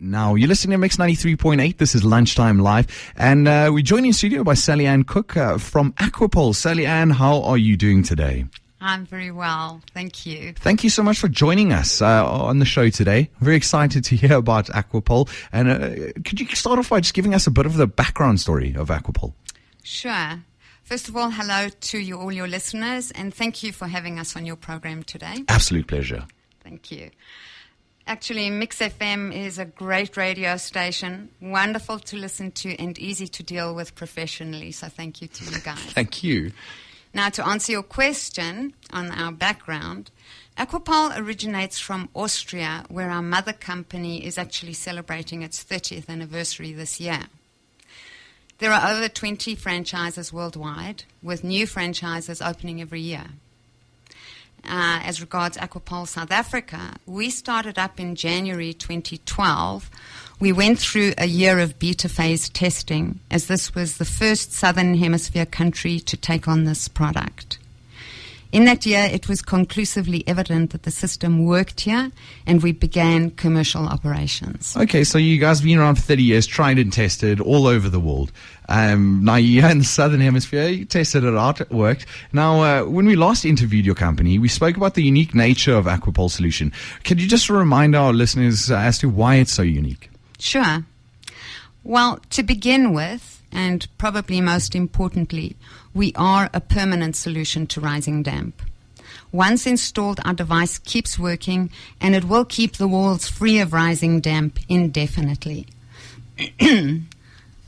Now, you're listening to Mix 93.8. This is Lunchtime Live. And we're joined in studio by Sally Ann Cooke from Aquapol. Sally Ann, how are you doing today? I'm very well. Thank you. Thank you so much for joining us on the show today. I'm very excited to hear about Aquapol. And could you start off by just giving us a bit of the background story of Aquapol? Sure. First of all, hello to all your listeners, and thank you for having us on your program today. Absolute pleasure. Thank you. Actually, Mix FM is a great radio station, wonderful to listen to and easy to deal with professionally. So thank you to you guys. Thank you. Now, to answer your question on our background, Aquapol originates from Austria, where our mother company is actually celebrating its 30th anniversary this year. There are over 20 franchises worldwide, with new franchises opening every year. As regards Aquapol South Africa, we started up in January 2012. We went through a year of beta phase testing, as this was the first Southern Hemisphere country to take on this product. In that year, it was conclusively evident that the system worked here, and we began commercial operations. Okay, so you guys have been around for 30 years, tried and tested all over the world. Now you're in the Southern Hemisphere, you tested it out, it worked. Now, when we last interviewed your company, we spoke about the unique nature of Aquapol solution. Could you just remind our listeners as to why it's so unique? Sure. Well, to begin with, and probably most importantly, we are a permanent solution to rising damp. Once installed, our device keeps working, and it will keep the walls free of rising damp indefinitely.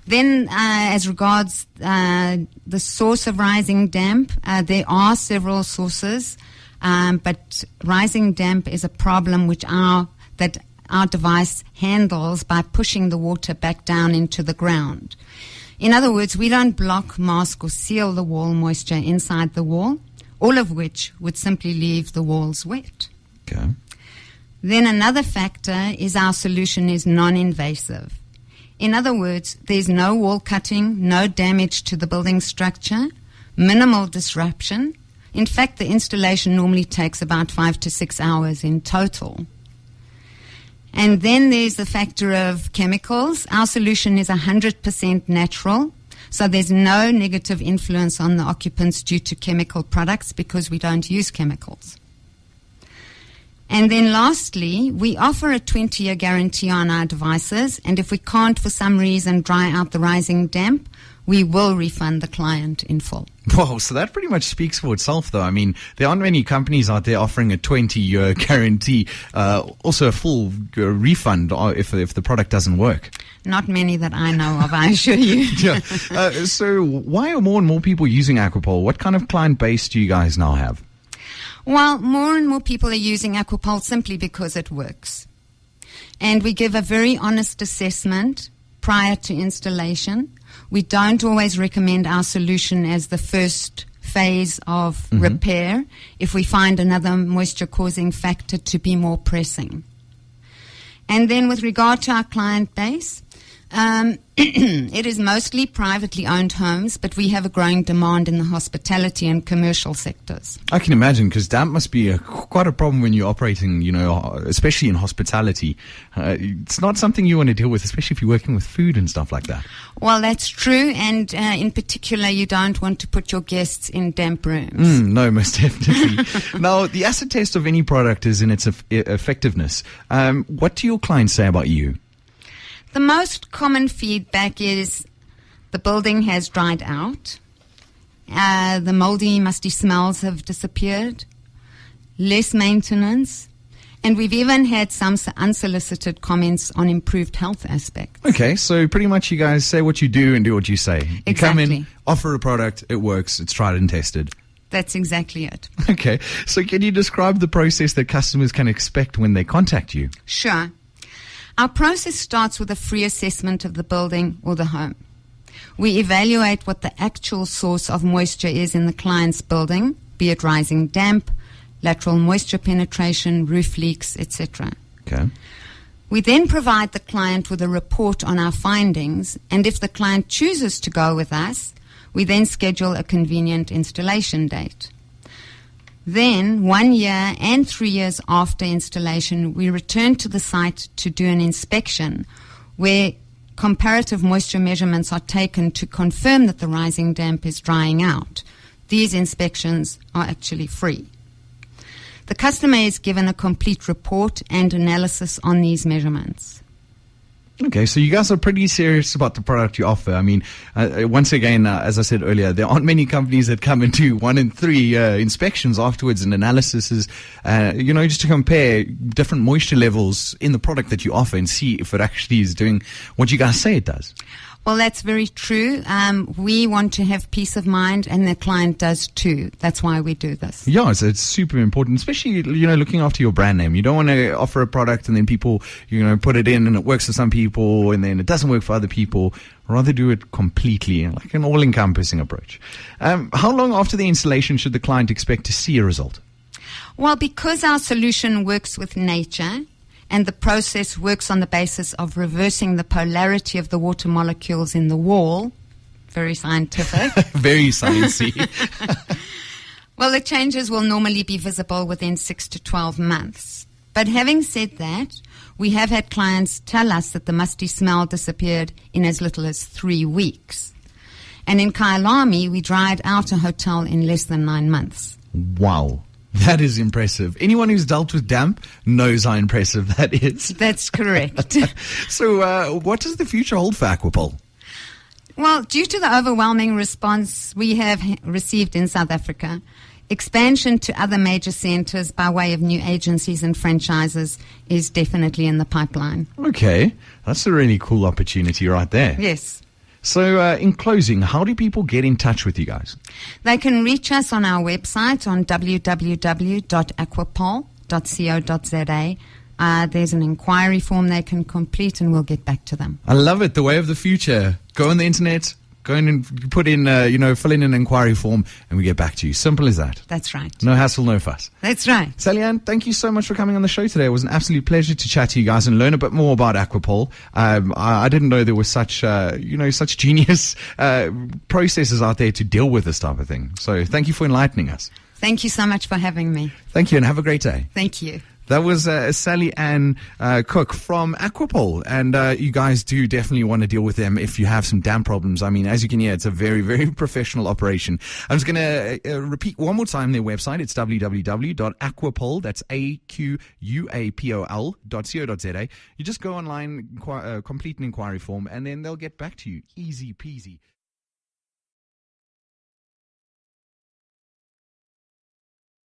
Then, as regards the source of rising damp, there are several sources, but rising damp is a problem that our device handles by pushing the water back down into the ground. In other words, we don't block, mask, or seal the wall moisture inside the wall, all of which would simply leave the walls wet. Okay. Then another factor is our solution is non-invasive. In other words, there's no wall cutting, no damage to the building structure, minimal disruption. In fact, the installation normally takes about 5 to 6 hours in total. And then there's the factor of chemicals. Our solution is 100% natural, so there's no negative influence on the occupants due to chemical products because we don't use chemicals. And then lastly, we offer a 20-year guarantee on our devices, and if we can't for some reason dry out the rising damp, we will refund the client in full. Whoa, so that pretty much speaks for itself, though. I mean, there aren't many companies out there offering a 20-year guarantee, also a full refund if the product doesn't work. Not many that I know of, I assure you. Yeah. So why are more and more people using Aquapol? What kind of client base do you guys now have? Well, more and more people are using Aquapol simply because it works. And we give a very honest assessment prior to installation. We don't always recommend our solution as the first phase of repair if we find another moisture-causing factor to be more pressing. And then with regard to our client base, it is mostly privately owned homes, but we have a growing demand in the hospitality and commercial sectors. I can imagine, because damp must be quite a problem when you're operating, especially in hospitality. It's not something you want to deal with, especially if you're working with food and stuff like that. Well, that's true, and in particular, you don't want to put your guests in damp rooms. No, most definitely. Now, the acid test of any product is in its effectiveness. What do your clients say about you? The most common feedback is the building has dried out, the moldy, musty smells have disappeared, less maintenance, and we've even had some unsolicited comments on improved health aspects. Okay, so pretty much you guys say what you do and do what you say. You Exactly. come in, offer a product, it works, it's tried and tested. That's exactly it. Okay, so can you describe the process that customers can expect when they contact you? Sure. Our process starts with a free assessment of the building or the home. We evaluate what the actual source of moisture is in the client's building, be it rising damp, lateral moisture penetration, roof leaks, etc. Okay. We then provide the client with a report on our findings, and if the client chooses to go with us, we then schedule a convenient installation date. Then, 1 year and 3 years after installation, we return to the site to do an inspection where comparative moisture measurements are taken to confirm that the rising damp is drying out. These inspections are actually free. The customer is given a complete report and analysis on these measurements. Okay, so you guys are pretty serious about the product you offer. I mean, once again, as I said earlier, there aren't many companies that come and do 1 and 3 inspections afterwards and analyses, just to compare different moisture levels in the product that you offer and see if it actually is doing what you guys say it does. Well, that's very true. We want to have peace of mind, and the client does too. That's why we do this. Yeah, so it's super important, especially, looking after your brand name. You don't want to offer a product and then people, put it in and it works for some people and then it doesn't work for other people. Rather do it completely, like an all-encompassing approach. How long after the installation should the client expect to see a result? Well, because our solution works with nature, and the process works on the basis of reversing the polarity of the water molecules in the wall. Very scientific. Very sciencey. Well, the changes will normally be visible within 6 to 12 months. But having said that, we have had clients tell us that the musty smell disappeared in as little as 3 weeks. And in Kyalami, we dried out a hotel in less than 9 months. Wow. That is impressive. Anyone who's dealt with damp knows how impressive that is. That's correct. So what does the future hold for Aquapol? Well, due to the overwhelming response we have received in South Africa, expansion to other major centers by way of new agencies and franchises is definitely in the pipeline. Okay. That's a really cool opportunity right there. Yes. So, in closing, how do people get in touch with you guys? They can reach us on our website on www.aquapol.co.za. There's an inquiry form they can complete and we'll get back to them. I love it. The way of the future. Go on the internet, go in and put in, fill in an inquiry form and we get back to you. Simple as that. That's right. No hassle, no fuss. That's right. Sally-Ann, thank you so much for coming on the show today. It was an absolute pleasure to chat to you guys and learn a bit more about Aquapol. I didn't know there was such genius processes out there to deal with this type of thing. So thank you for enlightening us. Thank you so much for having me. Thank you and have a great day. Thank you. That was Sally-Ann Cooke from Aquapol, and you guys do definitely want to deal with them if you have some damp problems. I mean, as you can hear, it's a very, very professional operation. I'm just going to repeat one more time their website. It's www.aquapol, that's AQUAPOL.co.za. You just go online, complete an inquiry form, and then they'll get back to you. Easy peasy.